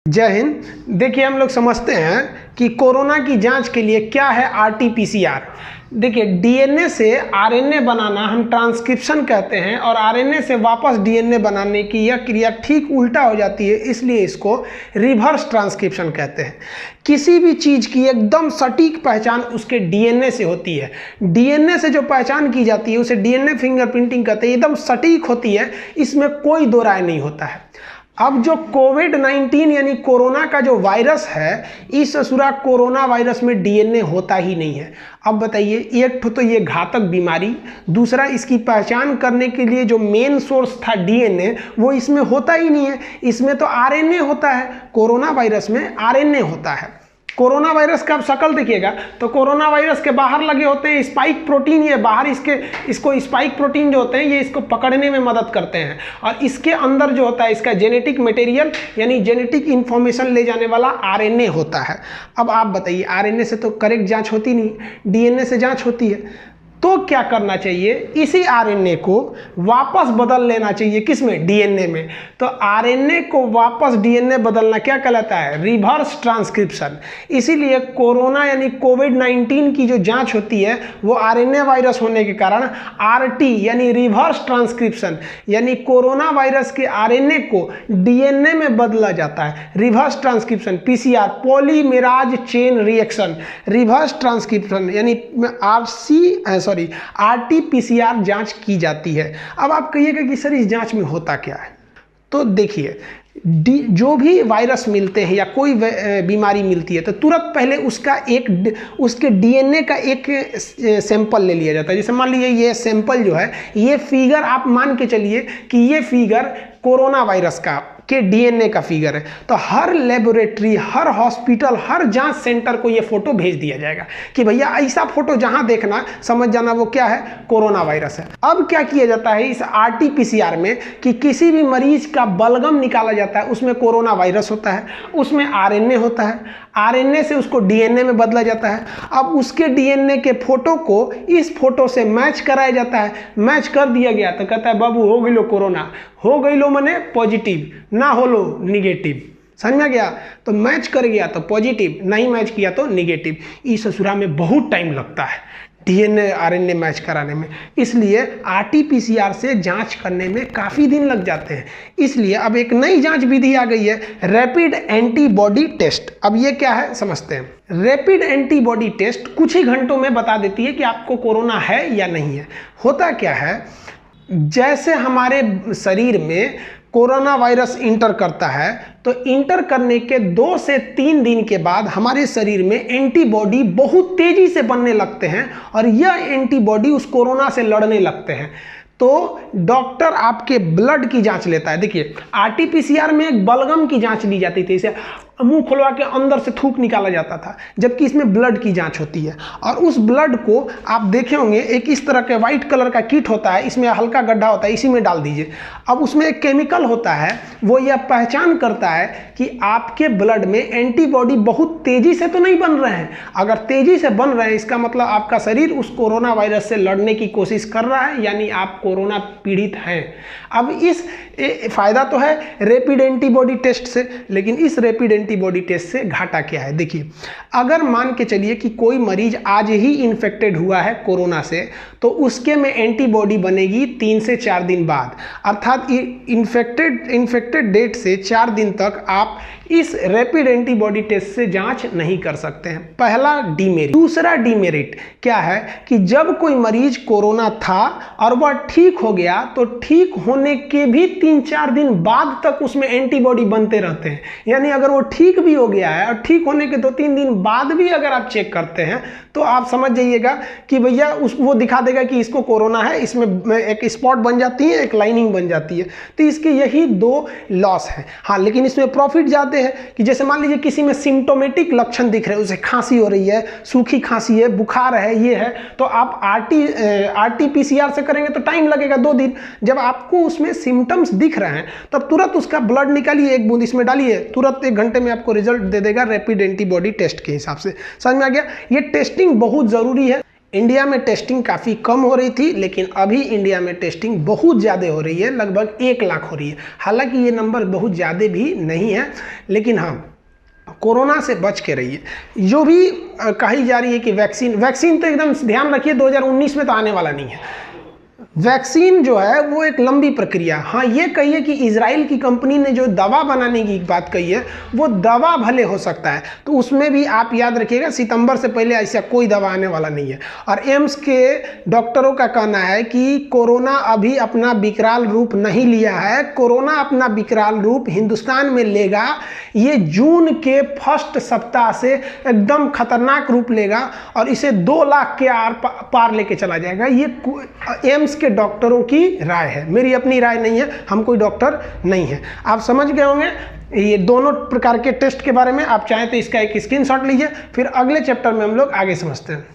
जय हिंद। देखिए, हम लोग समझते हैं कि कोरोना की जांच के लिए क्या है आरटीपीसीआर। देखिए, डीएनए से आरएनए बनाना हम ट्रांसक्रिप्शन कहते हैं और आरएनए से वापस डीएनए बनाने की यह क्रिया ठीक उल्टा हो जाती है, इसलिए इसको रिवर्स ट्रांसक्रिप्शन कहते हैं। किसी भी चीज़ की एकदम सटीक पहचान उसके डीएनए से होती है। डीएनए से जो पहचान की जाती है उसे डीएनए फिंगरप्रिंटिंग कहते हैं। एकदम सटीक होती है, इसमें कोई दो राय नहीं होता है। अब जो कोविड-19 यानी कोरोना का जो वायरस है, इस ससुरा कोरोना वायरस में डीएनए होता ही नहीं है। अब बताइए, एक तो ये घातक बीमारी, दूसरा इसकी पहचान करने के लिए जो मेन सोर्स था डीएनए, वो इसमें होता ही नहीं है। इसमें तो आरएनए होता है, कोरोना वायरस में आरएनए होता है। कोरोना वायरस का आप शक्ल देखिएगा तो कोरोना वायरस के बाहर लगे होते हैं स्पाइक प्रोटीन। ये बाहर इसको स्पाइक प्रोटीन जो होते हैं ये इसको पकड़ने में मदद करते हैं, और इसके अंदर जो होता है इसका जेनेटिक मटेरियल यानी जेनेटिक इंफॉर्मेशन ले जाने वाला आरएनए होता है। अब आप बताइए, आरएनए से तो करेक्ट जांच होती नहीं, डीएनए से जांच होती है। तो क्या करना चाहिए, इसी आरएनए को वापस बदल लेना चाहिए। किसमें? डीएनए में। तो आरएनए को वापस डीएनए बदलना क्या कहलाता है? Reverse transcription. इसीलिए कोरोना यानी कोविड-19 की जो जांच होती है वो आरएनए वायरस होने के कारण आरटी यानी रिवर्स ट्रांसक्रिप्शन यानी कोरोना वायरस के आरएनए को डीएनए में बदला जाता है। Reverse transcription PCR, polymerase chain reaction, reverse transcription यानी आरटीपीसीआर जांच की जाती है। अब आप कहिएगा कि सर इस जांच में होता क्या है? तो देखिए, जो भी वायरस मिलते हैं या कोई बीमारी मिलती है तो तुरंत पहले उसके डीएनए का एक सैंपल ले लिया जाता है। जैसे मान लीजिए ये सैंपल जो है, ये फिगर आप मान के चलिए कि ये फिगर कोरोना वायरस के डीएनए का फिगर है। तो हर लेबोरेटरी, हर हॉस्पिटल, हर जांच सेंटर को ये फोटो भेज दिया जाएगा कि भैया ऐसा फोटो जहां देखना समझ जाना वो क्या है, कोरोना वायरस है। अब क्या किया जाता है इस आरटीपीसीआर में कि किसी भी मरीज का बलगम निकाला जाता है, उसमें कोरोना वायरस होता है, उसमें आरएनए होता है, आरएनए से उसको डीएनए में बदला जाता है। अब उसके डीएनए के फोटो को इस फोटो से मैच कराया जाता है। मैच कर दिया गया तो कहता है बाबू हो गई लो कोरोना, हो गई लो मने पॉजिटिव, ना हो लो निगेटिव। समझ में आ गया? तो मैच कर गया तो पॉजिटिव, नहीं मैच किया तो निगेटिव। इस ससुरा में बहुत टाइम लगता है डीएनए आरएनए मैच कराने में, इसलिए आरटीपीसीआर से जांच करने में काफ़ी दिन लग जाते हैं। इसलिए अब एक नई जांच विधि आ गई है, रैपिड एंटीबॉडी टेस्ट। अब ये क्या है समझते हैं। रैपिड एंटीबॉडी टेस्ट कुछ ही घंटों में बता देती है कि आपको कोरोना है या नहीं है। होता क्या है, जैसे हमारे शरीर में कोरोना वायरस इंटर करता है तो इंटर करने के 2 से 3 दिन के बाद हमारे शरीर में एंटीबॉडी बहुत तेजी से बनने लगते हैं और यह एंटीबॉडी उस कोरोना से लड़ने लगते हैं। तो डॉक्टर आपके ब्लड की जांच लेता है। देखिए, आरटीपीसीआर में एक बलगम की जांच ली जाती थी, इसे मुंह खुलवा के अंदर से थूक निकाला जाता था, जबकि इसमें ब्लड की जांच होती है। और उस ब्लड को आप देखे होंगे एक इस तरह के व्हाइट कलर का किट होता है, इसमें हल्का गड्ढा होता है, इसी में डाल दीजिए। अब उसमें एक केमिकल होता है, वो यह पहचान करता है कि आपके ब्लड में एंटीबॉडी बहुत तेजी से तो नहीं बन रहे हैं। अगर तेजी से बन रहे हैं इसका मतलब आपका शरीर उस कोरोना वायरस से लड़ने की कोशिश कर रहा है, यानी आप कोरोना पीड़ित हैं। अब इस फायदा तो है रैपिड एंटीबॉडी टेस्ट से, लेकिन इस रैपिड एंटीबॉडी टेस्ट से घाटा क्या है? देखिए, अगर मान के चलिए कि कोई मरीज आज ही इन्फेक्टेड हुआ है कोरोना से, तो उसके में एंटीबॉडी बनेगी 3 से 4 दिन बाद, अर्थात इन्फेक्टेड डेट से 4 दिन तक आप इस रैपिड एंटीबॉडी टेस्ट से जांच नहीं कर सकते हैं। पहला डीमेरिट। दूसरा डीमेरिट क्या है कि जब कोई मरीज कोरोना था और वह ठीक हो गया तो ठीक होने के भी 3-4 दिन बाद तक उसमें एंटीबॉडी बनते रहते हैं। यानी अगर वो ठीक भी हो गया है और ठीक होने के 2-3 दिन बाद भी अगर आप चेक करते हैं तो आप समझ जाइएगा कि भैया वो दिखा देगा कि इसको कोरोना है, इसमें एक स्पॉट बन जाती है, एक लाइनिंग बन जाती है। तो इसके यही 2 लॉस हैं। हाँ, लेकिन इसमें प्रॉफिट ज़्यादा है कि जैसे मान लीजिए किसी में सिम्टोमेटिक लक्षण दिख रहे हैं, उसे खांसी हो रही है, सूखी खांसी है, बुखार है, ये है, तो आप आरटीपीसीआर से करेंगे तो टाइम लगेगा 2 दिन। जब आपको उसमें सिम्टम्स दिख रहे हैं तब तुरंत उसका ब्लड निकालिए, 1 बूंद इसमें डालिए, तुरंत 1 घंटे में आपको रिजल्ट दे देगा रैपिड एंटीबॉडी टेस्ट के हिसाब से। समझ में आ गया? ये टेस्टिंग बहुत ज़रूरी है। इंडिया में टेस्टिंग काफ़ी कम हो रही थी, लेकिन अभी इंडिया में टेस्टिंग बहुत ज़्यादा हो रही है, लगभग 1 लाख हो रही है। हालांकि ये नंबर बहुत ज़्यादा भी नहीं है, लेकिन हाँ, कोरोना से बच के रहिए। जो भी कही जा रही है कि वैक्सीन तो एकदम ध्यान रखिए 2019 में तो आने वाला नहीं है। वैक्सीन जो है वो एक लंबी प्रक्रिया। हाँ, ये कहिए कि इजराइल की कंपनी ने जो दवा बनाने की बात कही है, वो दवा भले हो सकता है, तो उसमें भी आप याद रखिएगा सितंबर से पहले ऐसा कोई दवा आने वाला नहीं है। और एम्स के डॉक्टरों का कहना है कि कोरोना अभी अपना विकराल रूप नहीं लिया है, कोरोना अपना विकराल रूप हिंदुस्तान में लेगा। ये जून के फर्स्ट सप्ताह से एकदम खतरनाक रूप लेगा और इसे 2 लाख के पार लेके चला जाएगा। ये एम्स के डॉक्टरों की राय है, मेरी अपनी राय नहीं है, हम कोई डॉक्टर नहीं है। आप समझ गए होंगे ये दोनों प्रकार के टेस्ट के बारे में। आप चाहें तो इसका एक स्क्रीनशॉट लीजिए, फिर अगले चैप्टर में हम लोग आगे समझते हैं।